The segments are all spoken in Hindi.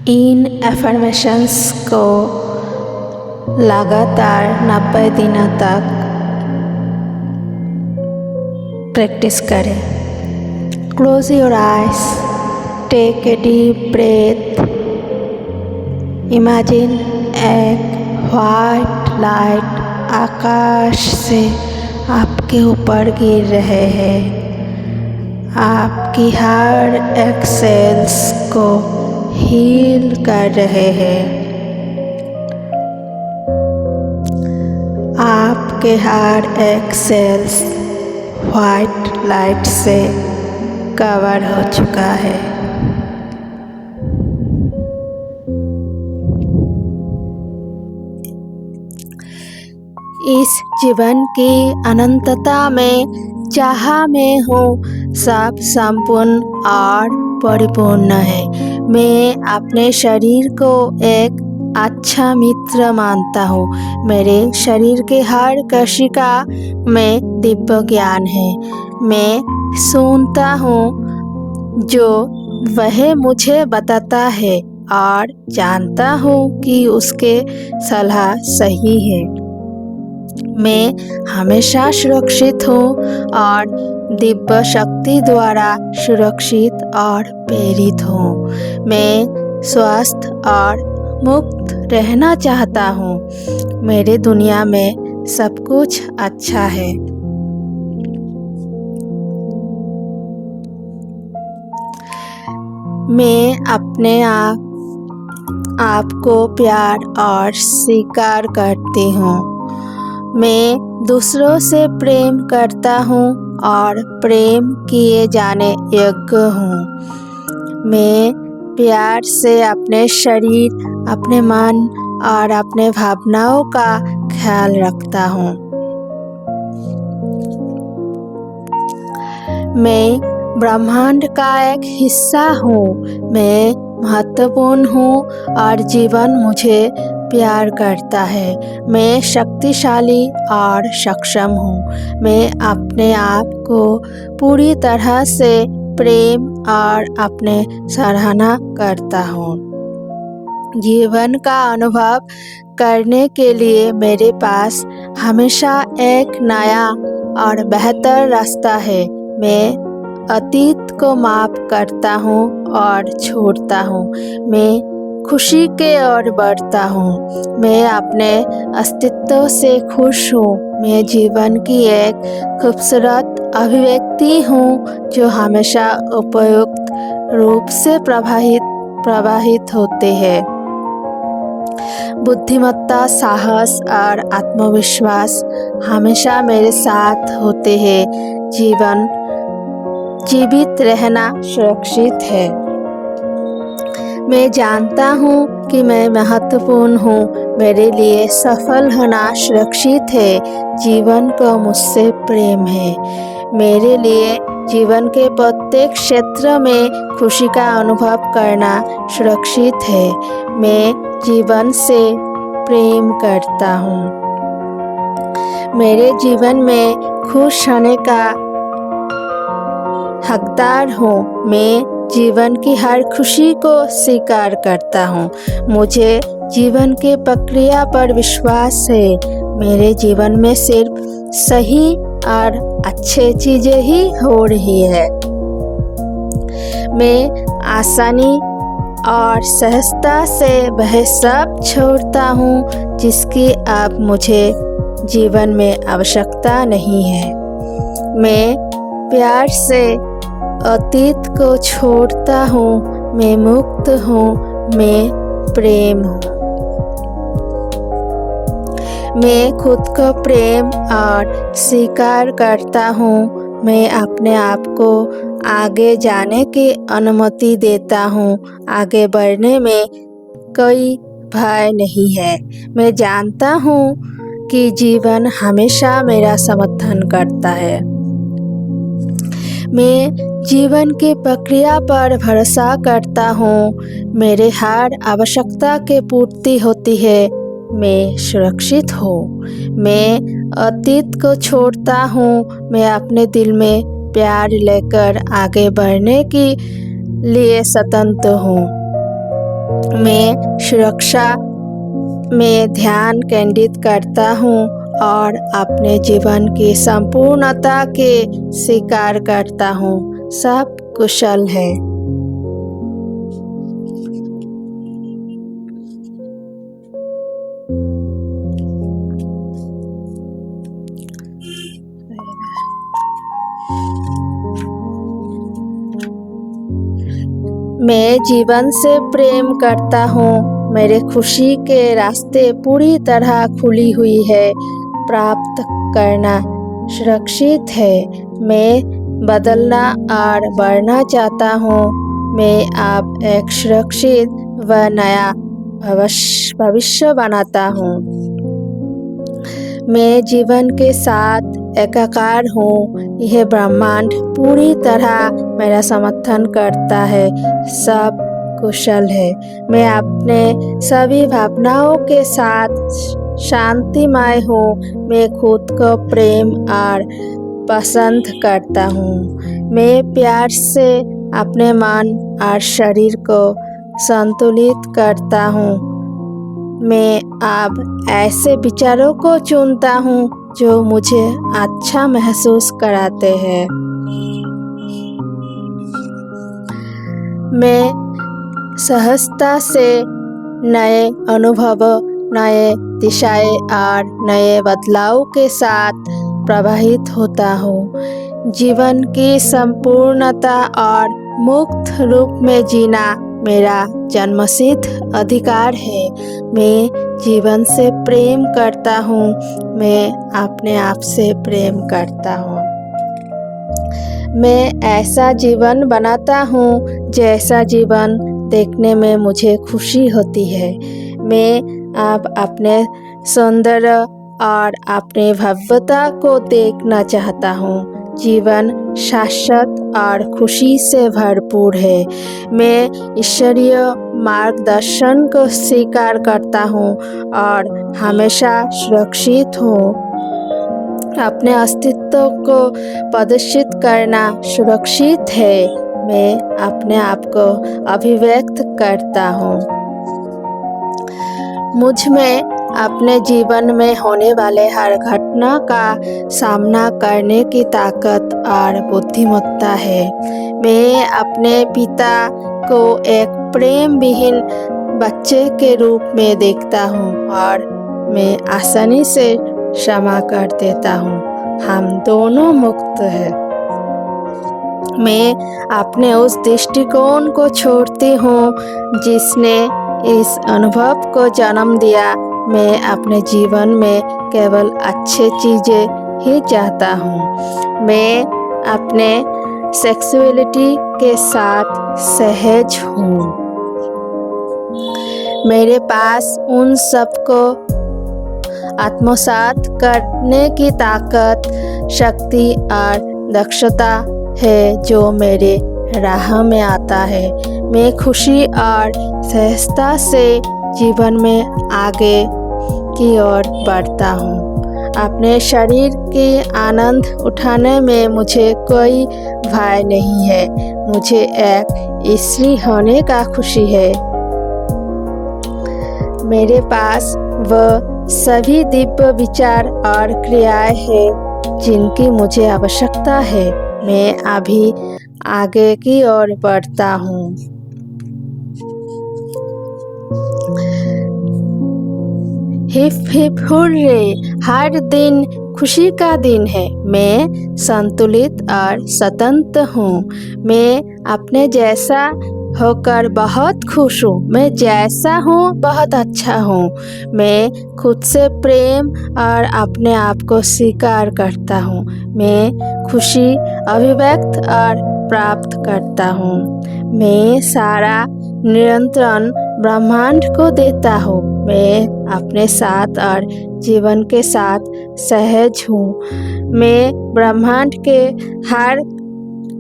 इन एफर्मेशंस को लगातार 90 दिनों तक प्रैक्टिस करें। Close your eyes, take a deep breath. Imagine एक वाइट लाइट आकाश से आपके ऊपर गिर रहे हैं। आपकी हर एक्सेल्स को हील कर रहे हैं। आपके हर एक्सेल्स वाइट लाइट से कवर हो चुका है। इस जीवन की अनंतता में जहाँ मैं हूँ सब संपूर्ण और परिपूर्ण है। मैं अपने शरीर को एक अच्छा मित्र मानता हूँ। मेरे शरीर के हर कोशिका में दिव्य ज्ञान है। मैं सुनता हूँ जो वह मुझे बताता है और जानता हूँ कि उसके सलाह सही है। मैं हमेशा सुरक्षित हूँ और दिव्य शक्ति द्वारा सुरक्षित और प्रेरित हूँ। मैं स्वस्थ और मुक्त रहना चाहता हूँ। मेरे दुनिया में सब कुछ अच्छा है। मैं अपने आप को प्यार और स्वीकार करती हूँ। मैं दूसरों से प्रेम करता हूँ और प्रेम किए जाने योग्य हूँ। मैं प्यार से अपने शरीर, अपने मन और अपने भावनाओं का ख्याल रखता हूँ। मैं ब्रह्मांड का एक हिस्सा हूँ। मैं महत्वपूर्ण हूँ और जीवन मुझे प्यार करता है। मैं शक्तिशाली और सक्षम हूँ। मैं अपने आप को पूरी तरह से प्रेम और अपने सराहना करता हूँ। जीवन का अनुभव करने के लिए मेरे पास हमेशा एक नया और बेहतर रास्ता है। मैं अतीत को माफ करता हूँ और छोड़ता हूँ। मैं खुशी के ओर बढ़ता हूँ। मैं अपने अस्तित्व से खुश हूँ। मैं जीवन की एक खूबसूरत अभिव्यक्ति हूँ जो हमेशा उपयुक्त रूप से प्रवाहित होते हैं। बुद्धिमत्ता, साहस और आत्मविश्वास हमेशा मेरे साथ होते हैं। जीवित रहना सुरक्षित है। मैं जानता हूँ कि मैं महत्वपूर्ण हूँ। मेरे लिए सफल होना सुरक्षित है। जीवन को मुझसे प्रेम है। मेरे लिए जीवन के प्रत्येक क्षेत्र में खुशी का अनुभव करना सुरक्षित है। मैं जीवन से प्रेम करता हूँ। मेरे जीवन में खुश होने का हकदार हूँ। मैं जीवन की हर खुशी को स्वीकार करता हूँ। मुझे जीवन के प्रक्रिया पर विश्वास है। मेरे जीवन में सिर्फ सही और अच्छे चीजें ही हो रही है। मैं आसानी और सहजता से वह सब छोड़ता हूँ जिसकी अब मुझे जीवन में आवश्यकता नहीं है। मैं प्यार से अतीत को छोड़ता हूँ। मैं मुक्त हूँ। मैं प्रेम हूँ। मैं खुद को प्रेम और स्वीकार करता हूँ। मैं अपने आप को आगे जाने की अनुमति देता हूँ। आगे बढ़ने में कोई भय नहीं है। मैं जानता हूँ कि जीवन हमेशा मेरा समर्थन करता है। मैं जीवन की प्रक्रिया पर भरोसा करता हूँ। मेरे हर आवश्यकता की पूर्ति होती है। मैं सुरक्षित हूँ। मैं अतीत को छोड़ता हूँ। मैं अपने दिल में प्यार लेकर आगे बढ़ने के लिए स्वतंत्र हूँ। मैं सुरक्षा में ध्यान केंद्रित करता हूँ और अपने जीवन की संपूर्णता के स्वीकार करता हूँ। सब कुशल है। मैं जीवन से प्रेम करता हूँ। मेरे खुशी के रास्ते पूरी तरह खुली हुई है। प्राप्त करना सुरक्षित है। मैं बदलना और बढ़ना चाहता हूँ। मैं अब एक सुरक्षित व नया भविष्य बनाता हूँ। मैं जीवन के साथ एकाकार हूँ। यह ब्रह्मांड पूरी तरह मेरा समर्थन करता है। सब कुशल है। मैं अपने सभी भावनाओं के साथ शांतिमय हूँ। मैं खुद को प्रेम और पसंद करता हूँ। मैं प्यार से अपने मन और शरीर को संतुलित करता हूँ। मैं अब ऐसे विचारों को चुनता हूँ जो मुझे अच्छा महसूस कराते हैं। मैं सहजता से नए अनुभव, नए दिशाएं और नए बदलाव के साथ प्रवाहित होता हूँ। जीवन की संपूर्णता और मुक्त रूप में जीना मेरा जन्मसिद्ध अधिकार है। मैं जीवन से प्रेम करता हूँ। मैं अपने आप से प्रेम करता हूँ। मैं ऐसा जीवन बनाता हूँ जैसा जीवन देखने में मुझे खुशी होती है। मैं अब अपने सौंदर्य और अपनी भव्यता को देखना चाहता हूँ। जीवन शाश्वत और खुशी से भरपूर है। मैं ईश्वरीय मार्गदर्शन को स्वीकार करता हूँ और हमेशा सुरक्षित हूँ। अपने अस्तित्व को प्रदर्शित करना सुरक्षित है। मैं अपने आप को अभिव्यक्त करता हूँ। मुझ में अपने जीवन में होने वाले हर घटना का सामना करने की ताकत और बुद्धिमत्ता है। मैं अपने पिता को एक प्रेम विहीन बच्चे के रूप में देखता हूँ और मैं आसानी से क्षमा कर देता हूँ। हम दोनों मुक्त हैं। मैं अपने उस दृष्टिकोण को छोड़ती हूँ जिसने इस अनुभव को जन्म दिया। मैं अपने जीवन में केवल अच्छी चीज़ें ही चाहता हूँ। मैं अपने सेक्सुअलिटी के साथ सहज हूँ। मेरे पास उन सबको आत्मसात करने की ताकत, शक्ति और दक्षता है जो मेरे राह में आता है। मैं खुशी और सहजता से जीवन में आगे की ओर बढ़ता हूँ। अपने शरीर के आनंद उठाने में मुझे कोई भय नहीं है। मुझे एक स्त्री होने का खुशी है। मेरे पास वह सभी दिव्य विचार और क्रियाएं हैं जिनकी मुझे आवश्यकता है। मैं अभी आगे की ओर बढ़ता हूँ। हिप हिप हुर्रे, हर दिन खुशी का दिन है। मैं संतुलित और स्वतंत्र हूँ। मैं अपने जैसा होकर बहुत खुश हूँ। मैं जैसा हूँ बहुत अच्छा हूँ। मैं खुद से प्रेम और अपने आप को स्वीकार करता हूँ। मैं खुशी अभिव्यक्त और प्राप्त करता हूँ। मैं सारा नियंत्रण ब्रह्मांड को देता हूँ। मैं अपने साथ और जीवन के साथ सहज हूँ। मैं ब्रह्मांड के हर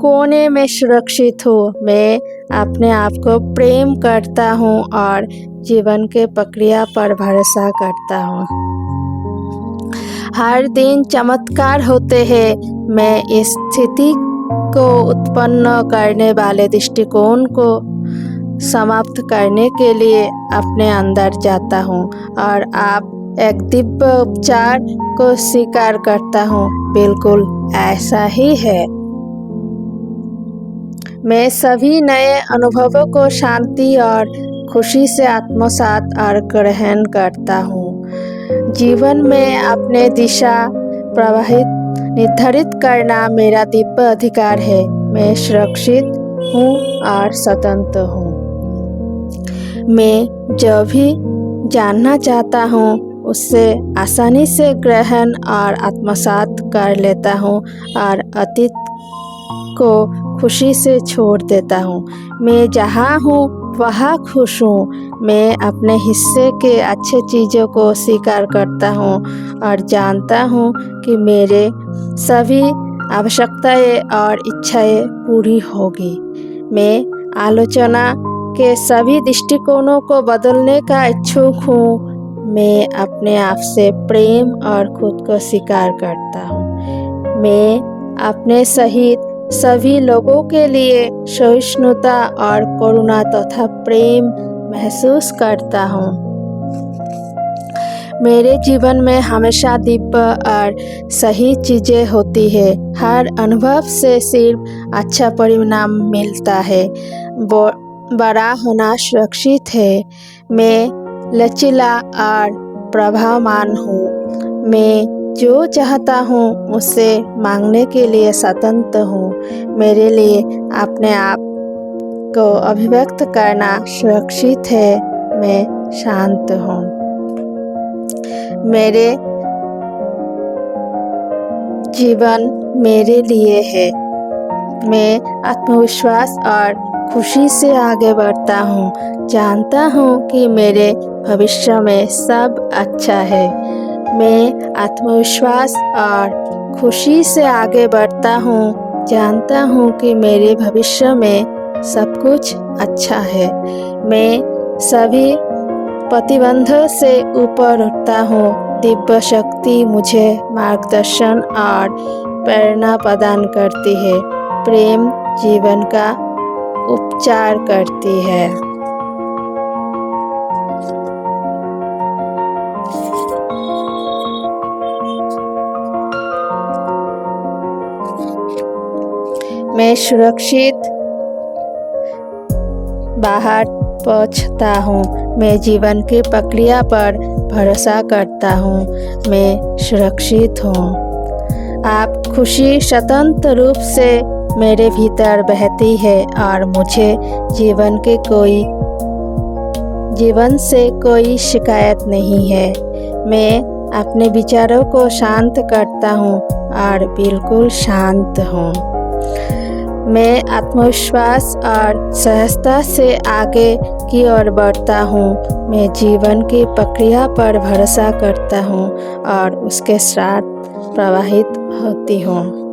कोने में सुरक्षित हूँ। मैं अपने आप को प्रेम करता हूँ और जीवन के प्रक्रिया पर भरोसा करता हूँ। हर दिन चमत्कार होते हैं। मैं इस स्थिति को उत्पन्न करने वाले दृष्टिकोण को समाप्त करने के लिए अपने अंदर जाता हूँ और आप एक दिव्य उपचार को स्वीकार करता हूँ। बिल्कुल ऐसा ही है। मैं सभी नए अनुभवों को शांति और खुशी से आत्मसात और ग्रहण करता हूँ। जीवन में अपने दिशा प्रवाहित निर्धारित करना मेरा दिव्य अधिकार है। मैं सुरक्षित हूँ और स्वतंत्र हूँ। मैं जो भी जानना चाहता हूँ उससे आसानी से ग्रहण और आत्मसात कर लेता हूँ और अतीत को खुशी से छोड़ देता हूँ। मैं जहाँ हूँ वहाँ खुश हूँ। मैं अपने हिस्से के अच्छे चीज़ों को स्वीकार करता हूँ और जानता हूँ कि मेरे सभी आवश्यकताएं और इच्छाएं पूरी होगी। मैं आलोचना के सभी दृष्टिकोणों को बदलने का इच्छुक हूँ। मैं अपने आप से प्रेम और खुद को स्वीकार करता हूँ। मैं अपने सहित सभी लोगों के लिए सहिष्णुता और करुणा तथा प्रेम महसूस करता हूँ। मेरे जीवन में हमेशा दिव्य और सही चीज़ें होती है। हर अनुभव से सिर्फ अच्छा परिणाम मिलता है। बड़ा होना सुरक्षित है। मैं लचीला और प्रभावमान हूँ। मैं जो चाहता हूँ उसे मांगने के लिए स्वतंत्र हूँ। मेरे लिए अपने आप को अभिव्यक्त करना सुरक्षित है। मैं शांत हूँ। मेरे जीवन मेरे लिए है। मैं आत्मविश्वास और खुशी से आगे बढ़ता हूँ। जानता हूँ कि मेरे भविष्य में सब अच्छा है। मैं आत्मविश्वास और खुशी से आगे बढ़ता हूँ। जानता हूँ कि मेरे भविष्य में सब कुछ अच्छा है। मैं सभी प्रतिबंधों से ऊपर उठता हूँ। दिव्य शक्ति मुझे मार्गदर्शन और प्रेरणा प्रदान करती है। प्रेम जीवन का उपचार करती है। मैं सुरक्षित बाहर पहुँचता हूँ। मैं जीवन की प्रक्रिया पर भरोसा करता हूँ। मैं सुरक्षित हूँ। आप खुशी स्वतंत्र रूप से मेरे भीतर बहती है और मुझे जीवन से कोई शिकायत नहीं है। मैं अपने विचारों को शांत करता हूँ और बिल्कुल शांत हूँ। मैं आत्मविश्वास और सहजता से आगे की ओर बढ़ता हूँ। मैं जीवन की प्रक्रिया पर भरोसा करता हूँ और उसके साथ प्रवाहित होती हूँ।